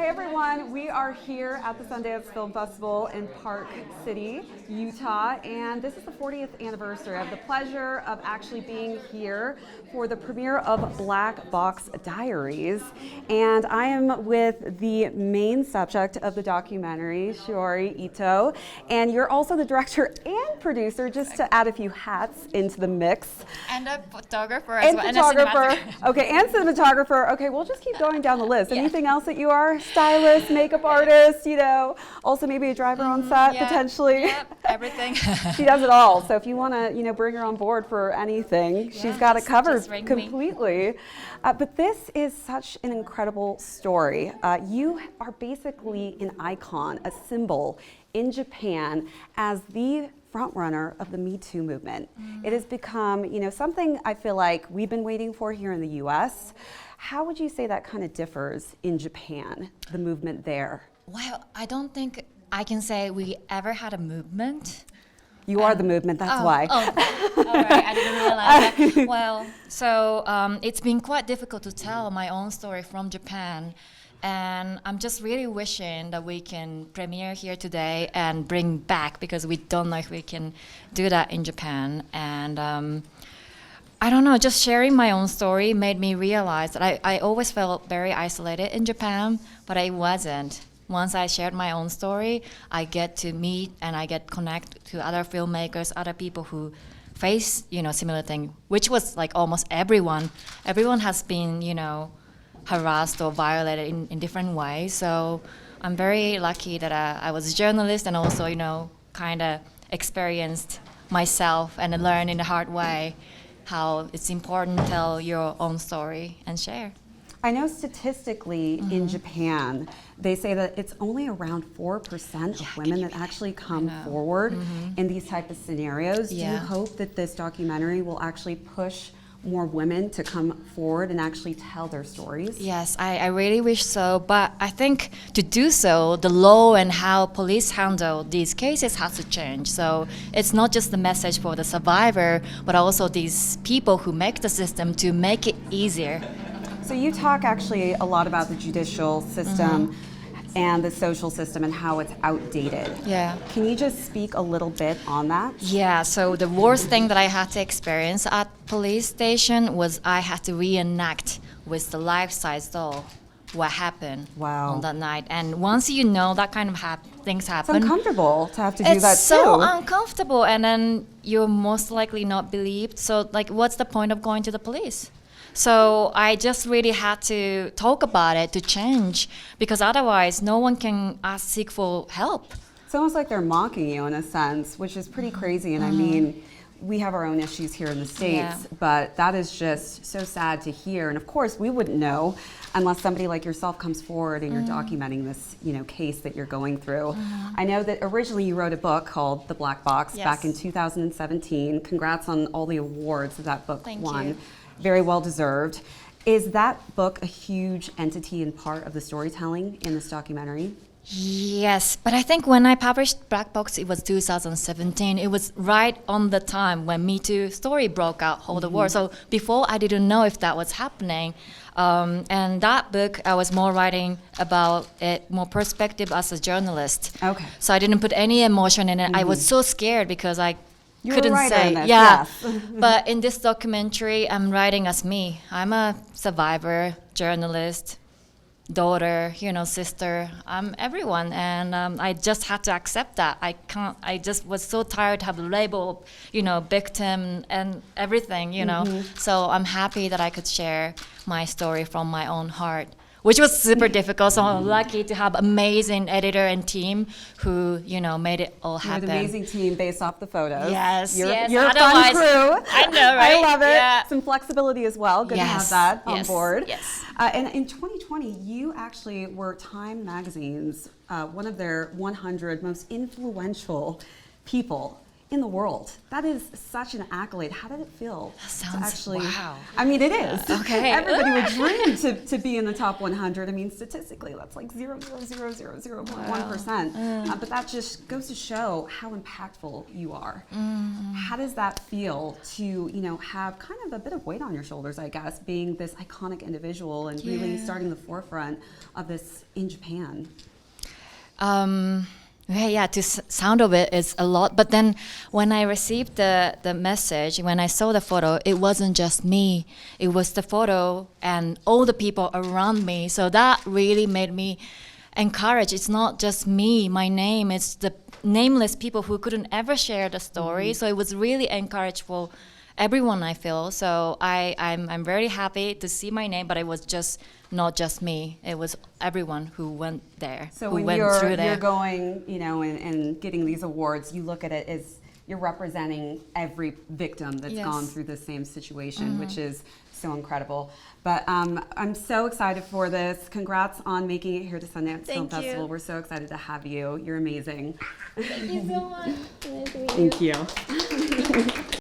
Hey everyone, we are here at the Sundance Film Festival in Park City, Utah, and this is the 40th anniversary. I have the pleasure of actually being here for the premiere of Black Box Diaries, and I am with the main subject of the documentary, Shiori Ito, and you're also the director and producer, just to add a few hats into the mix. And a photographer as well. And a cinematographer. Okay, and cinematographer. Okay, we'll just keep going down the list. Anything else that you are? Stylist, makeup artist, you know, also maybe a driver on set, potentially. Yep, everything. She does it all. So if you want to, you know, bring her on board for anything, she's got it covered completely. But this is such an incredible story. You are basically an icon, a symbol in Japan as the front runner of the Me Too movement. It has become, you know, something I feel like we've been waiting for here in the US. How would you say that kind of differs in Japan, the movement there? Well, I don't think I can say we ever had a movement. You are the movement, that's why. Oh, all right, I didn't realize that. Well, so it's been quite difficult to tell my own story from Japan. And I'm just really wishing that we can premiere here today and bring back, because we don't know if we can do that in Japan. And I don't know, just sharing my own story made me realize that I always felt very isolated in Japan, but I wasn't. Once I shared my own story, I get to meet and I get connect to other filmmakers, other people who face, you know, similar thing, which was like almost everyone. Everyone has been, you know, harassed or violated in different ways. So I'm very lucky that I was a journalist and also, you know, kind of experienced myself and learned in the hard way how it's important to tell your own story and share. I know statistically in Japan, they say that it's only around 4% of women that actually come forward in these type of scenarios. Do you hope that this documentary will actually push more women to come forward and actually tell their stories? Yes, I really wish so, but I think to do so, the law and how police handle these cases has to change. So it's not just the message for the survivor, but also these people who make the system to make it easier. So you talk actually a lot about the judicial system and the social system and how it's outdated. Yeah. Can you just speak a little bit on that? Yeah, so the worst thing that I had to experience at police station was I had to reenact with the life-size doll what happened on that night. And once you know that kind of things happen, it's uncomfortable to have to do that too. It's so uncomfortable, and then you're most likely not believed. So like, what's the point of going to the police? So I just really had to talk about it to change, because otherwise no one can seek for help. It's almost like they're mocking you in a sense, which is pretty crazy. And I mean, we have our own issues here in the States, but that is just so sad to hear. And of course, we wouldn't know unless somebody like yourself comes forward and you're documenting this, you know, case that you're going through. I know that originally you wrote a book called The Black Box back in 2017. Congrats on all the awards that book won. Thank you. Very well deserved. Is that book a huge entity and part of the storytelling in this documentary? Yes, but I think when I published Black Box, it was 2017. It was right on the time when Me Too story broke out all the world. So before, I didn't know if that was happening. And that book, I was more writing about it, more perspective as a journalist. Okay. So I didn't put any emotion in it. I was so scared because I couldn't say. But in this documentary, I'm writing as me. I'm a survivor, journalist, daughter, you know, sister. I'm everyone, and I just had to accept that. I just was so tired to have the label, you know, victim and everything, you know. So I'm happy that I could share my story from my own heart, which was super difficult. So I'm lucky to have amazing editor and team who, you know, made it all happen. You had an amazing team based off the photos. Yes, you're yes. a fun crew. I know, right? I love it. Yeah. Some flexibility as well. Good to have that on board. Yes. And in 2020, you actually were Time Magazine's one of their 100 most influential people in the world. That is such an accolade. How did it feel? That sounds, wow. I mean, it is. Okay. Everybody would dream to be in the top 100. I mean, statistically, that's like 0.00001%. But that just goes to show how impactful you are. How does that feel to, you know, have kind of a bit of weight on your shoulders, I guess, being this iconic individual and really starting the forefront of this in Japan? Yeah, to sound of it is a lot. But then when I received the message, when I saw the photo, it wasn't just me. It was the photo and all the people around me. So that really made me encouraged. It's not just me, my name. It's the nameless people who couldn't ever share the story. So it was really encouraged for everyone, I feel. So I'm very happy to see my name, but it was just not just me. It was everyone who went there. So who when went you're through there. going, you know, and getting these awards, you look at it as you're representing every victim that's gone through the same situation, which is so incredible. But I'm so excited for this. Congrats on making it here to Sundance Film Festival. We're so excited to have you. You're amazing. Thank you so much. Thank you.